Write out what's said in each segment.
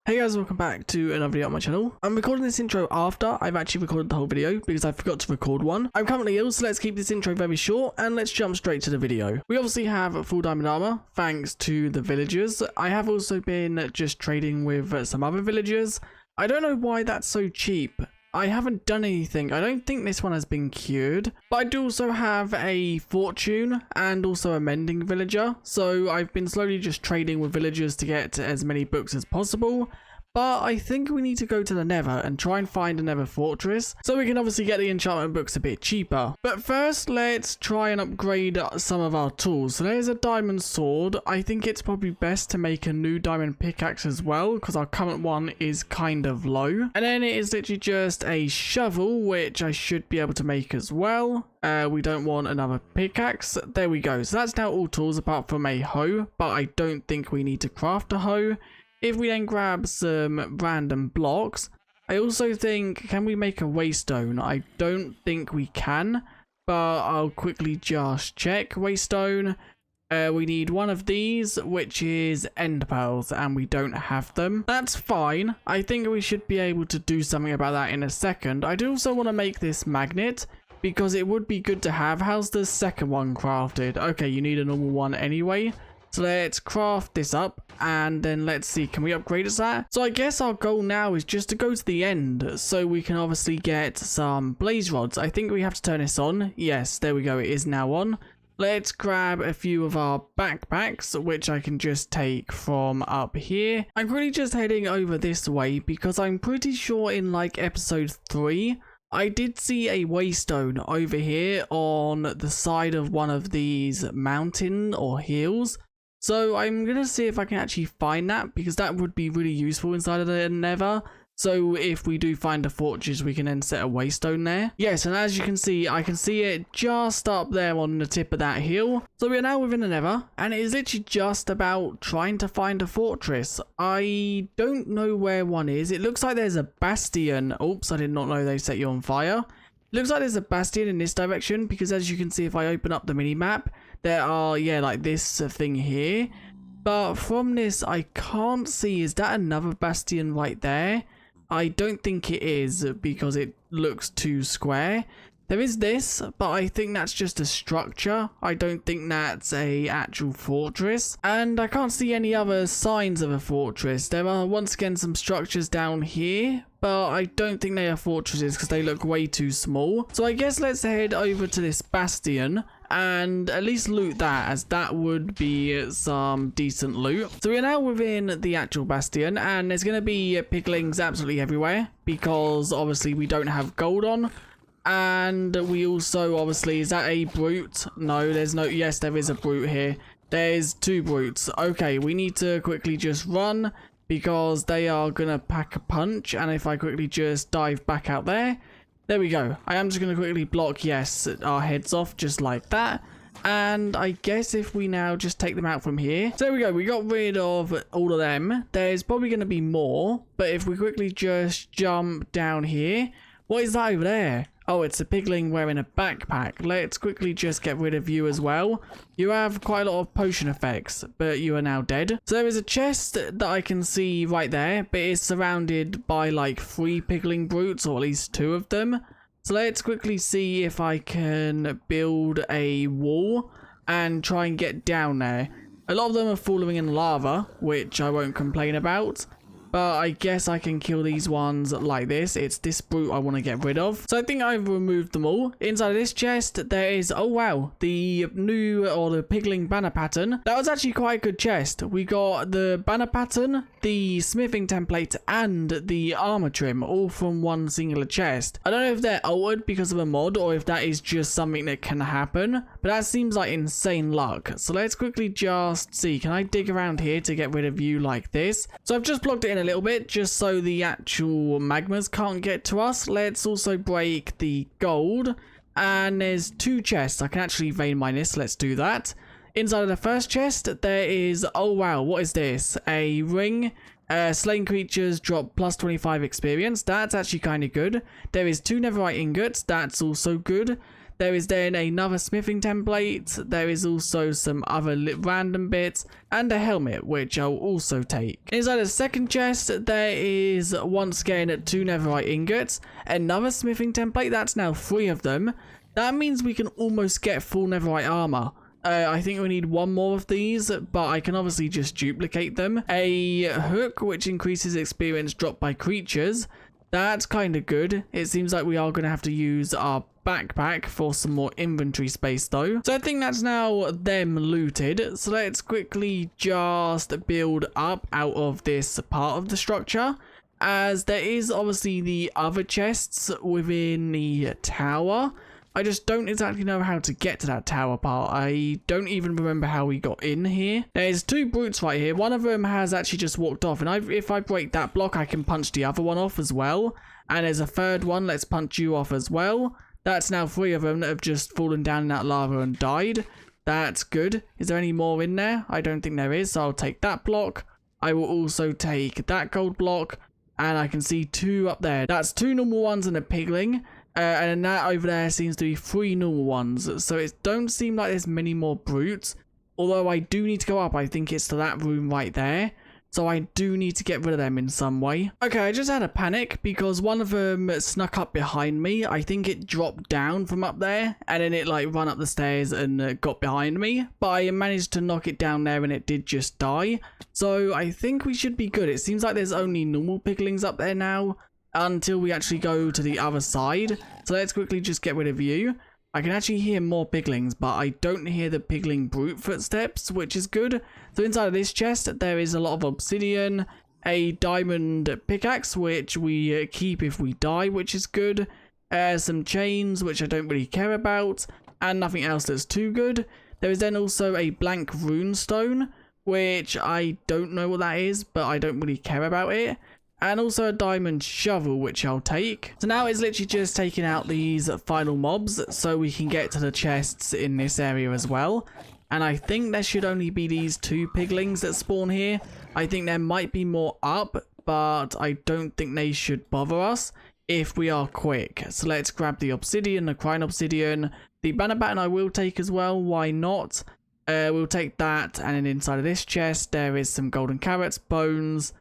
Hey guys, welcome back to another video on my channel. I'm recording this intro after I've actually recorded the whole video because I forgot to record one. I'm currently ill, so let's keep this intro very short and let's jump straight to the video. We obviously have full diamond armor thanks to the villagers. I have also been just trading with some other villagers. I don't know why that's so cheap. I haven't done anything. I don't think this one has been cured, but I do also have a fortune and also a mending villager. So I've been slowly just trading with villagers to get as many books as possible. But I think we need to go to the nether and try and find a nether fortress so we can obviously get the enchantment books a bit cheaper. But first, let's try and upgrade some of our tools. So there's a diamond sword. I think it's probably best to make a new diamond pickaxe as well because our current one is kind of low. And then it is literally just a shovel, which I should be able to make as well. We don't want another pickaxe. There we go. So that's now all tools apart from a hoe, but I don't think we need to craft a hoe. If we then grab some random blocks, I also think, can we make a waystone? I don't think we can, but I'll quickly just check. Waystone, we need one of these, which is end pearls, and we don't have them. That's fine. I think we should be able to do something about that in a second. I do also want to make this magnet, because it would be good to have. How's the second one crafted? Okay, you need a normal one anyway. So let's craft this up and then let's see, can we upgrade it to that? So I guess our goal now is just to go to the end so we can obviously get some blaze rods. I think we have to turn this on. Yes, there we go. It is now on. Let's grab a few of our backpacks, which I can just take from up here. I'm really just heading over this way because I'm pretty sure in like episode 3, I did see a waystone over here on the side of one of these mountain or hills. So I'm going to see if I can actually find that because that would be really useful inside of the nether. So if we do find a fortress, we can then set a waystone there. Yes, and as you can see, I can see it just up there on the tip of that hill. So we are now within the nether, and it is literally just about trying to find a fortress. I don't know where one is. It looks like there's a bastion. Oops, I did not know they set you on fire. It looks like there's a bastion in this direction because as you can see, if I open up the mini map, there are, yeah, like this thing here. But from this, I can't see. Is that another bastion right there? I don't think it is because it looks too square. There is this, but I think that's just a structure. I don't think that's a actual fortress. And I can't see any other signs of a fortress. There are once again some structures down here, but I don't think they are fortresses because they look way too small. So I guess let's head over to this bastion and at least loot that, as that would be some decent loot. So we are now within the actual bastion and there's going to be piglings absolutely everywhere because obviously we don't have gold on. And we also, obviously, is that a brute? No, there's no, yes, there is a brute here. There's 2 brutes. Okay, we need to quickly just run because they are going to pack a punch. And if I quickly just dive back out there, there we go. I am just going to quickly block, yes, our heads off just like that. And I guess if we now just take them out from here. So there we go. We got rid of all of them. There's probably going to be more. But if we quickly just jump down here. What is that over there? Oh, it's a pigling wearing a backpack. Let's quickly just get rid of you as well. You have quite a lot of potion effects, but you are now dead. So there is a chest that I can see right there, but it's surrounded by like 3 pigling brutes, or at least 2 of them. So let's quickly see if I can build a wall and try and get down there. A lot of them are falling in lava, which I won't complain about. But I guess I can kill these ones like this. It's this brute I want to get rid of. So I think I've removed them all. Inside of this chest, there is, oh wow, the new, or the pigling banner pattern. That was actually quite a good chest. We got the banner pattern, the smithing template, and the armor trim, all from one singular chest. I don't know if they're altered because of a mod, or if that is just something that can happen. But that seems like insane luck. So let's quickly just see. Can I dig around here to get rid of you like this? So I've just blocked it in a little bit just so the actual magmas can't get to us. Let's also break the gold. And there's 2 chests. I can actually vein mine this. Let's do that. Inside of the first chest, there is, oh wow, what is this? A ring. Slain creatures drop plus 25 experience. That's actually kind of good. There is 2 netherite ingots. That's also good. There is then another smithing template. There is also some other random bits and a helmet, which I'll also take. Inside the second chest, there is once again 2 netherite ingots, another smithing template. That's now 3 of them. That means we can almost get full netherite armor. I think we need 1 more of these, but I can obviously just duplicate them. A hook, which increases experience dropped by creatures. That's kind of good. It seems like we are going to have to use our backpack for some more inventory space though. So I think that's now them looted. So let's quickly just build up out of this part of the structure, as there is obviously the other chests within the tower. I just don't exactly know how to get to that tower part. I don't even remember how we got in here. There's 2 brutes right here. One of them has actually just walked off, and if I break that block, I can punch the other one off as well. And there's a 3rd one. Let's punch you off as well. That's now 3 of them that have just fallen down in that lava and died. That's good. Is there any more in there? I don't think there is, so I'll take that block. I will also take that gold block, and I can see 2 up there. That's 2 normal ones and a pigling. And that over there seems to be 3 normal ones. So it don't seem like there's many more brutes. Although I do need to go up. I think it's to that room right there. So I do need to get rid of them in some way. Okay, I just had a panic because one of them snuck up behind me. I think it dropped down from up there. And then it like ran up the stairs and got behind me. But I managed to knock it down there and it did just die. So I think we should be good. It seems like there's only normal piglings up there now, until we actually go to the other side. So let's quickly just get rid of you. I can actually hear more piglings, but I don't hear the pigling brute footsteps, which is good. So inside of this chest, there is a lot of obsidian, a diamond pickaxe, which we keep if we die, which is good. Some chains, which I don't really care about, and nothing else that's too good. There is then also a blank rune stone, which I don't know what that is, but I don't really care about it. And also a diamond shovel, which I'll take. So now it's literally just taking out these final mobs so we can get to the chests in this area as well. And I think there should only be these 2 piglings that spawn here. I think there might be more up, but I don't think they should bother us if we are quick. So let's grab the obsidian, the crying obsidian. The banner baton I will take as well, why not? We'll take that, and then inside of this chest there is some golden carrots, bones,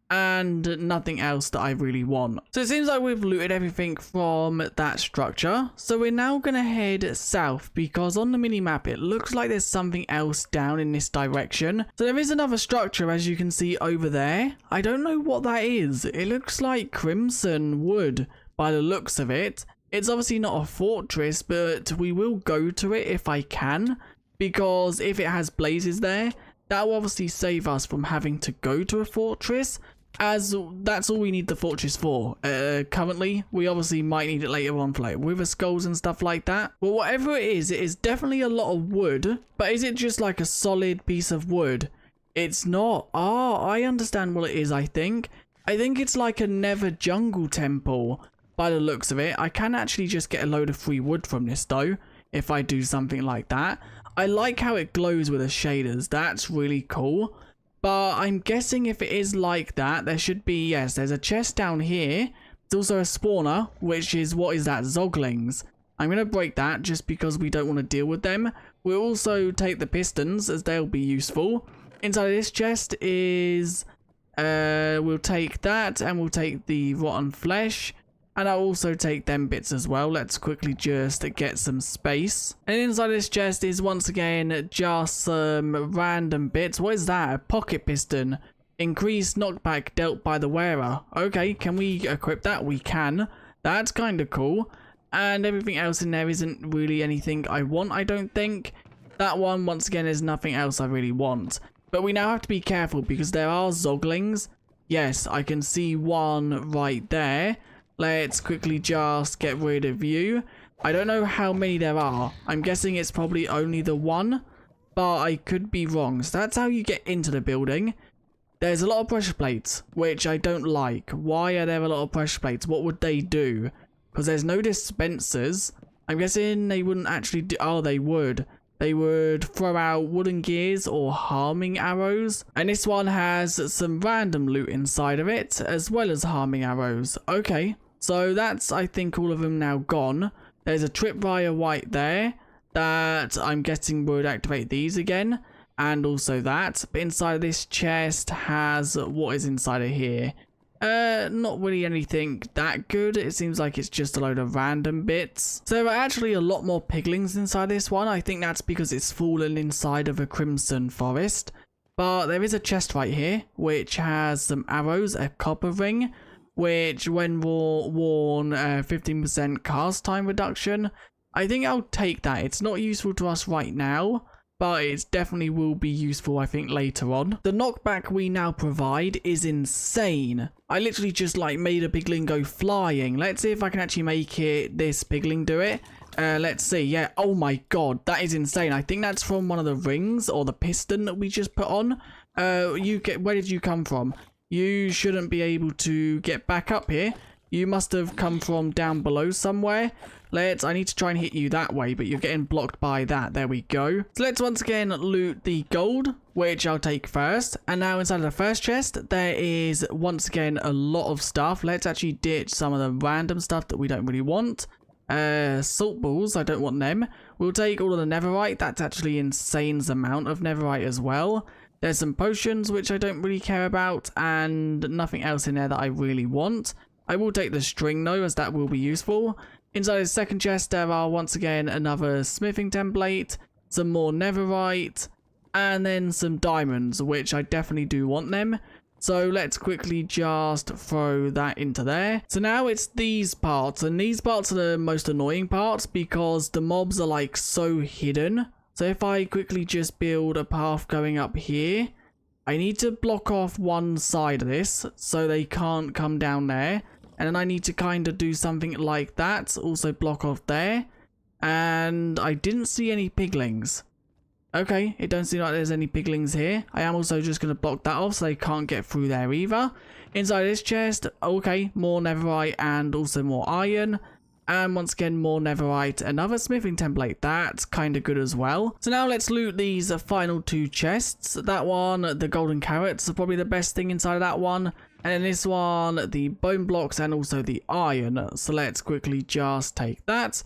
and nothing else that I really want. So it seems like we've looted everything from that structure. So we're now going to head south, because on the minimap it looks like there's something else down in this direction. So there is another structure, as you can see over there. I don't know what that is. It looks like crimson wood by the looks of it. It's obviously not a fortress, but we will go to it if I can, because if it has blazes there, that will obviously save us from having to go to a fortress, as that's all we need the fortress for. Currently, we obviously might need it later on for like wither skulls and stuff like that. Well, whatever it is definitely a lot of wood, but is it just like a solid piece of wood? It's not. Ah, I understand what it is, I think. I think it's like a nether jungle temple by the looks of it. I can actually just get a load of free wood from this though, if I do something like that. I like how it glows with the shaders. That's really cool. But I'm guessing if it is like that, there should be, yes, there's a chest down here. There's also a spawner, which is, what is that? Zoglings. I'm going to break that just because we don't want to deal with them. We'll also take the pistons, as they'll be useful. Inside of this chest is, we'll take that, and we'll take the rotten flesh. And I'll also take them bits as well. Let's quickly just get some space. And inside this chest is once again just some random bits. What is that? A pocket piston. Increased knockback dealt by the wearer. Okay, can we equip that? We can. That's kind of cool. And everything else in there isn't really anything I want, I don't think. That one, once again, is nothing else I really want. But we now have to be careful because there are zoglings. Yes, I can see one right there. Let's quickly just get rid of you. I don't know how many there are. I'm guessing it's probably only the one, but I could be wrong. So that's how you get into the building. There's a lot of pressure plates, which I don't like. Why are there a lot of pressure plates? What would they do? Because there's no dispensers. I'm guessing they wouldn't actually do... Oh, they would. They would throw out wooden gears or harming arrows. And this one has some random loot inside of it, as well as harming arrows. Okay. So that's, I think, all of them now gone. There's a tripwire right there that I'm guessing would activate these again. And also that. But inside of this chest has what is inside of here. Not really anything that good. It seems like it's just a load of random bits. So there are actually a lot more piglings inside this one. I think that's because it's fallen inside of a crimson forest. But there is a chest right here, which has some arrows, a copper ring, which when worn, 15% cast time reduction. I think I'll take that. It's not useful to us right now, but it definitely will be useful, I think, later on. The knockback we now provide is insane. I literally just like made a pigling go flying. Let's see if I can actually make this pigling do it. Let's see. Yeah. Oh my god, that is insane. I think that's from one of the rings or the piston that we just put on. Where did you come from? You shouldn't be able to get back up here. You must have come from down below somewhere. I need to try and hit you that way, but you're getting blocked by that. There we go. So let's once again loot the gold, which I'll take first. And now inside of the first chest, there is once again a lot of stuff. Let's actually ditch some of the random stuff that we don't really want. Salt balls, I don't want them. We'll take all of the netherite. That's actually insane amount of netherite as well. There's some potions, which I don't really care about, and nothing else in there that I really want. I will take the string though, as that will be useful. Inside the second chest, there are once again another smithing template, some more netherite, and then some diamonds, which I definitely do want them. So let's quickly just throw that into there. So now it's these parts, and these parts are the most annoying parts because the mobs are like so hidden. So if I quickly just build a path going up here, I need to block off one side of this so they can't come down there. And then I need to kind of do something like that. Also block off there. And I didn't see any piglings. Okay, it don't seem like there's any piglings here. I am also just going to block that off so they can't get through there either. Inside this chest, okay, more netherite and also more iron. And once again, more netherite, another smithing template. That's kind of good as well. So now let's loot these final two chests. That one, the golden carrots, are probably the best thing inside of that one. And then this one, the bone blocks and also the iron. So let's quickly just take that.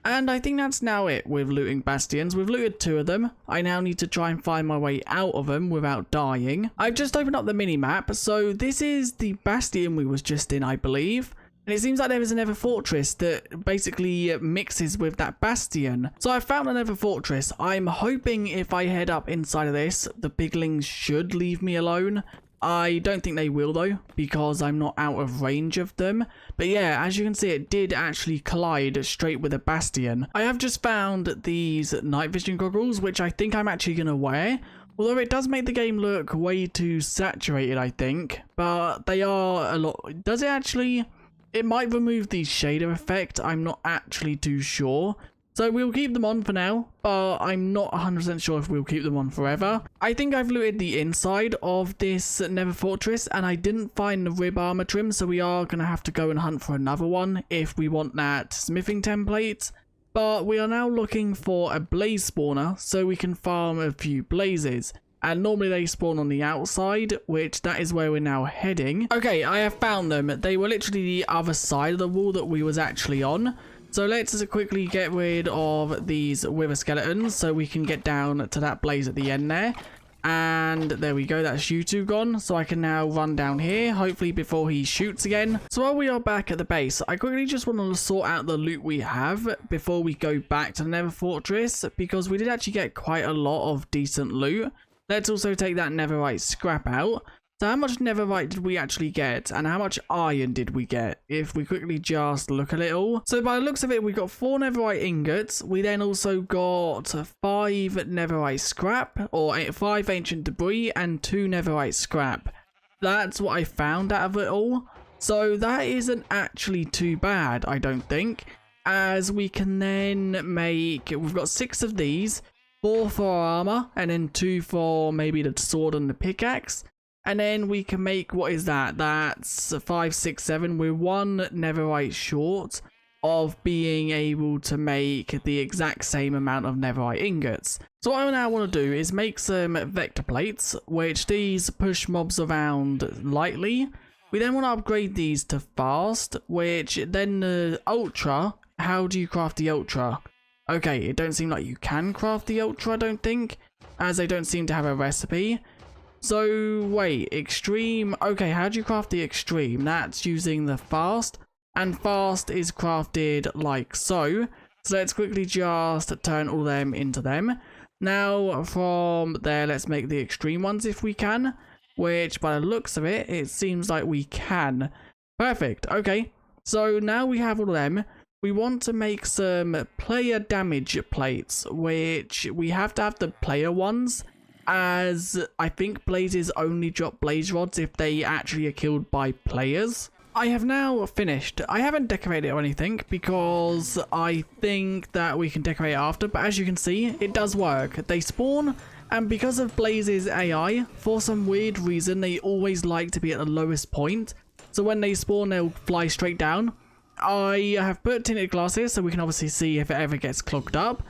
And I think that's now it with looting bastions. We've looted two of them. I now need to try and find my way out of them without dying. I've just opened up the mini-map. So this is the bastion we was just in, I believe. And it seems like there is a nether fortress that basically mixes with that bastion. So I found a nether fortress. I'm hoping if I head up inside of this, the piglings should leave me alone. I don't think they will though, because I'm not out of range of them. But yeah, as you can see, it did actually collide straight with a bastion. I have just found these night vision goggles, which I think I'm actually going to wear. Although it does make the game look way too saturated, I think. But they are a lot... Does it actually... It might remove the shader effect. I'm not actually too sure. So we'll keep them on for now, but I'm not 100% sure if we'll keep them on forever. I think I've looted the inside of this nether fortress and I didn't find the rib armor trim, so we are going to have to go and hunt for another one if we want that smithing template. But we are now looking for a blaze spawner so we can farm a few blazes. And normally they spawn on the outside, which that is where we're now heading. Okay, I have found them. They were literally the other side of the wall that we was actually on. So let's quickly get rid of these wither skeletons so we can get down to that blaze at the end there. And there we go, that's you two gone. So I can now run down here, hopefully before he shoots again. So while we are back at the base, I quickly just want to sort out the loot we have before we go back to the nether fortress, because we did actually get quite a lot of decent loot. Let's also take that netherite scrap out. So how much netherite did we actually get, and how much iron did we get? If we quickly just look a little. So by the looks of it, we got 4 netherite ingots. We then also got 5 netherite scrap, or 5 ancient debris, and 2 netherite scrap. That's what I found out of it all. So that isn't actually too bad, I don't think. As we can then make, we've got 6 of these, 4 for our armor, and then 2 for maybe the sword and the pickaxe. And then we can make, what is that? That's 5, 6, 7. We're 1 netherite short of being able to make the exact same amount of netherite ingots. So what I now want to do is make some vector plates, which these push mobs around lightly. We then want to upgrade these to fast, which then the ultra how do you craft the ultra? Okay, it don't seem like you can craft the ultra, I don't think, as they don't seem to have a recipe. So wait, extreme. Okay, how do you craft the extreme? That's using the fast, and fast is crafted like so. So let's quickly just turn all them into them. Now from there, let's make the extreme ones if we can, which by the looks of it, it seems like we can. Perfect. Okay, so now we have all of them. We want to make some player damage plates, which we have to have the player ones, as I think blazes only drop blaze rods if they actually are killed by players. I have now finished. I haven't decorated it or anything because I think that we can decorate it after, but as you can see, it does work. They spawn, and because of Blaze's AI, for some weird reason, they always like to be at the lowest point. So when they spawn, they'll fly straight down. I have put tinted glasses so we can obviously see if it ever gets clogged up.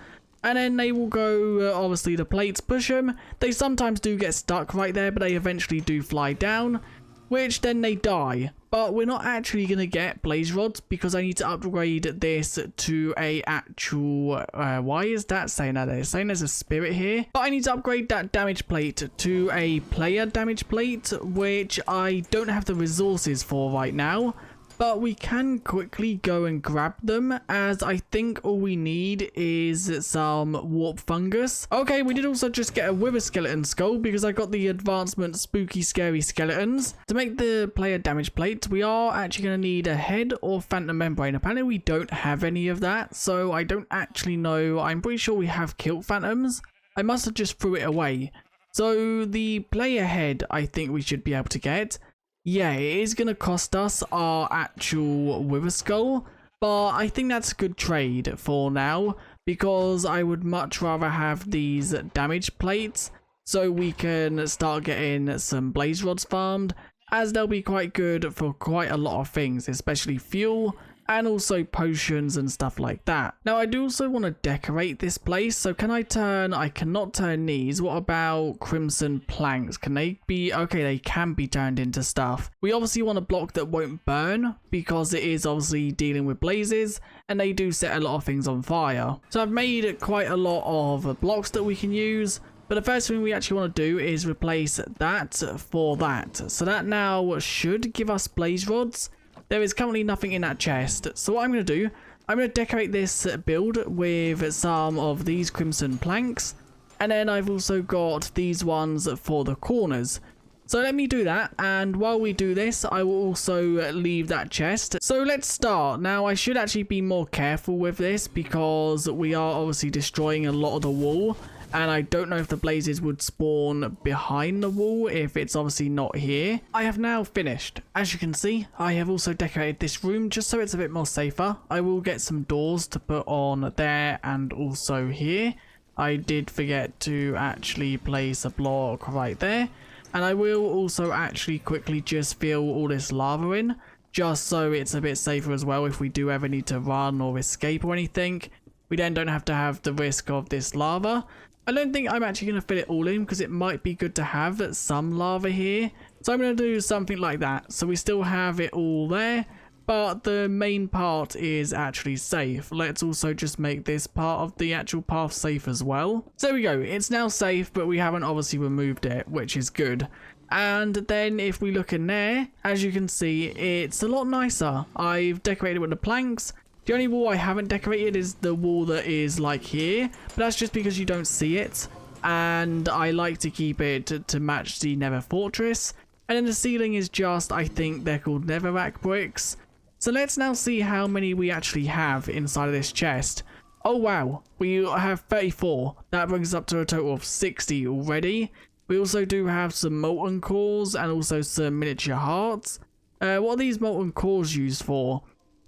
And then they will go, obviously the plates push them. They sometimes do get stuck right there, but they eventually do fly down, which then they die. But we're not actually going to get blaze rods because I need to upgrade this to a actual, why is that saying that? It's saying there's a spirit here. But I need to upgrade that damage plate to a player damage plate, which I don't have the resources for right now. But we can quickly go and grab them, as I think all we need is some warp fungus. Okay, we did also just get a wither skeleton skull because I got the advancement spooky scary skeletons. To make the player damage plate, we are actually going to need a head or phantom membrane. Apparently we don't have any of that, so I don't actually know. I'm pretty sure we have killed phantoms. I must have just threw it away. So the player head I think we should be able to get. Yeah, it is going to cost us our actual wither skull, but I think that's a good trade for now because I would much rather have these damage plates so we can start getting some blaze rods farmed, as they'll be quite good for quite a lot of things, especially fuel and also potions and stuff like that. Now I do also want to decorate this place, so can I cannot turn these. What about crimson planks? Can they be, okay, they can be turned into stuff. We obviously want a block that won't burn because it is obviously dealing with blazes and they do set a lot of things on fire. So I've made quite a lot of blocks that we can use. But the first thing we actually want to do is replace that for that. So that now should give us blaze rods. There is currently nothing in that chest. So what I'm going to do, I'm going to decorate this build with some of these crimson planks. And then I've also got these ones for the corners. So let me do that. And while we do this, I will also leave that chest. So let's start. Now I should actually be more careful with this because we are obviously destroying a lot of the wall. And I don't know if the blazes would spawn behind the wall if it's obviously not here. I have now finished. As you can see, I have also decorated this room just so it's a bit more safer. I will get some doors to put on there and also here. I did forget to actually place a block right there. And I will also actually quickly just fill all this lava in, just so it's a bit safer as well if we do ever need to run or escape or anything. We then don't have to have the risk of this lava. I don't think I'm actually going to fill it all in because it might be good to have some lava here. So I'm going to do something like that. So we still have it all there, but the main part is actually safe. Let's also just make this part of the actual path safe as well. So there we go. It's now safe, but we haven't obviously removed it, which is good. And then if we look in there, as you can see, it's a lot nicer. I've decorated with the planks. The only wall I haven't decorated is the wall that is like here, but that's just because you don't see it. And I like to keep it to match the nether fortress. And then the ceiling is just, I think they're called netherrack bricks. So let's now see how many we actually have inside of this chest. Oh wow, we have 34. That brings us up to a total of 60 already. We also do have some molten cores and also some miniature hearts. What are these molten cores used for?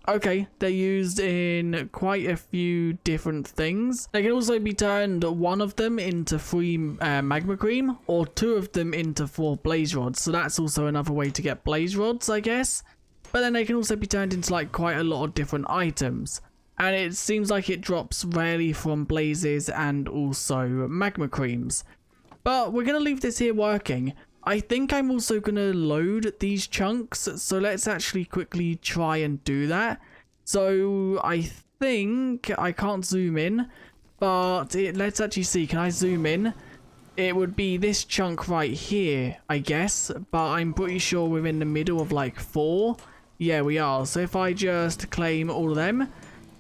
Okay, they're used in quite a few different things. They can also be turned, one of them into 3 magma cream, or 2 of them into 4 blaze rods. So that's also another way to get blaze rods, I guess. But then they can also be turned into like quite a lot of different items. And it seems like it drops rarely from blazes and also magma creams. But we're going to leave this here working. I think I'm also going to load these chunks, so let's actually quickly try and do that. So I think I can't zoom in, but let's actually see. Can I zoom in? It would be this chunk right here, I guess, but I'm pretty sure we're in the middle of like 4. Yeah, we are. So if I just claim all of them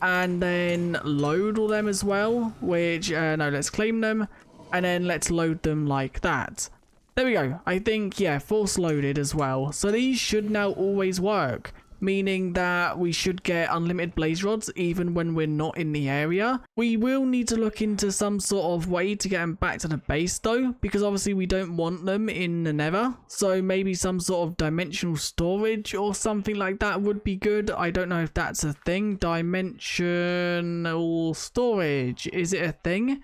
and then load all them as well, which, no, let's claim them and then let's load them like that. There we go. I think, yeah, force loaded as well. So these should now always work, meaning that we should get unlimited blaze rods even when we're not in the area. We will need to look into some sort of way to get them back to the base though, because obviously we don't want them in the nether. So maybe some sort of dimensional storage or something like that would be good. I don't know if that's a thing. Dimensional storage, is it a thing?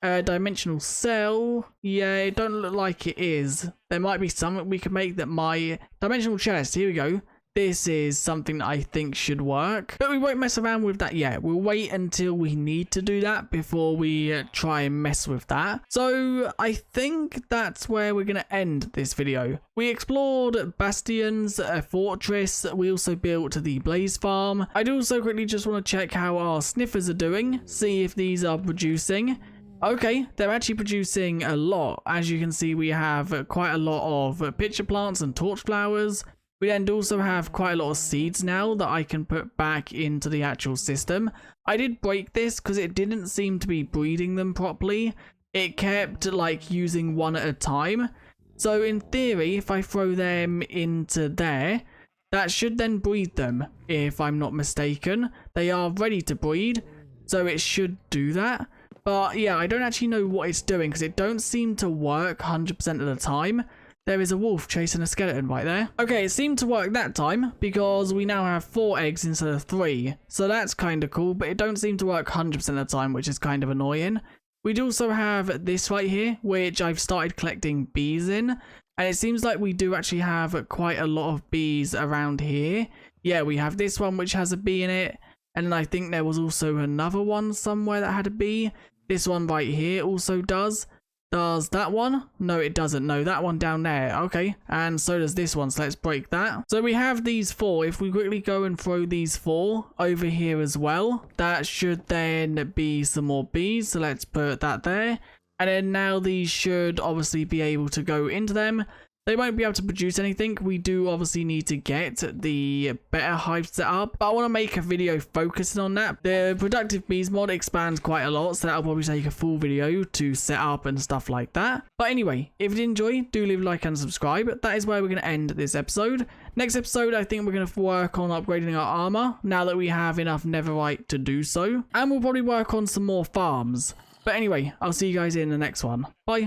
Dimensional cell, yeah, it don't look like it is. There might be something we can make that might. Dimensional chest, here we go. This is something that I think should work, but we won't mess around with that yet. We'll wait until we need to do that before we try and mess with that. So I think that's where we're going to end this video. We explored bastions, a fortress. We also built the blaze farm. I'd also quickly just want to check how our sniffers are doing, see if these are producing. Okay, they're actually producing a lot. As you can see, we have quite a lot of pitcher plants and torch flowers. We then also have quite a lot of seeds now that I can put back into the actual system. I did break this because it didn't seem to be breeding them properly. It kept like using one at a time. So in theory, if I throw them into there, that should then breed them, if I'm not mistaken. They are ready to breed, so it should do that. But yeah, I don't actually know what it's doing because it don't seem to work 100% of the time. There is a wolf chasing a skeleton right there. Okay, it seemed to work that time because we now have 4 eggs instead of 3. So that's kind of cool, but it don't seem to work 100% of the time, which is kind of annoying. We'd also have this right here, which I've started collecting bees in. And it seems like we do actually have quite a lot of bees around here. Yeah, we have this one which has a bee in it. And then I think there was also another one somewhere that had a bee. This one right here also does. Does that one? No, it doesn't. No, that one down there. Okay. And so does this one. So let's break that. So we have these 4. If we quickly go and throw these 4 over here as well, that should then be some more bees. So let's put that there. And then now these should obviously be able to go into them. They won't be able to produce anything. We do obviously need to get the better hive set up, but I want to make a video focusing on that. The productive bees mod expands quite a lot, so that'll probably take a full video to set up and stuff like that. But anyway, if you did enjoy, do leave a like and subscribe. That is where we're going to end this episode. Next episode, I think we're going to work on upgrading our armor now that we have enough netherite to do so. And we'll probably work on some more farms. But anyway, I'll see you guys in the next one. Bye.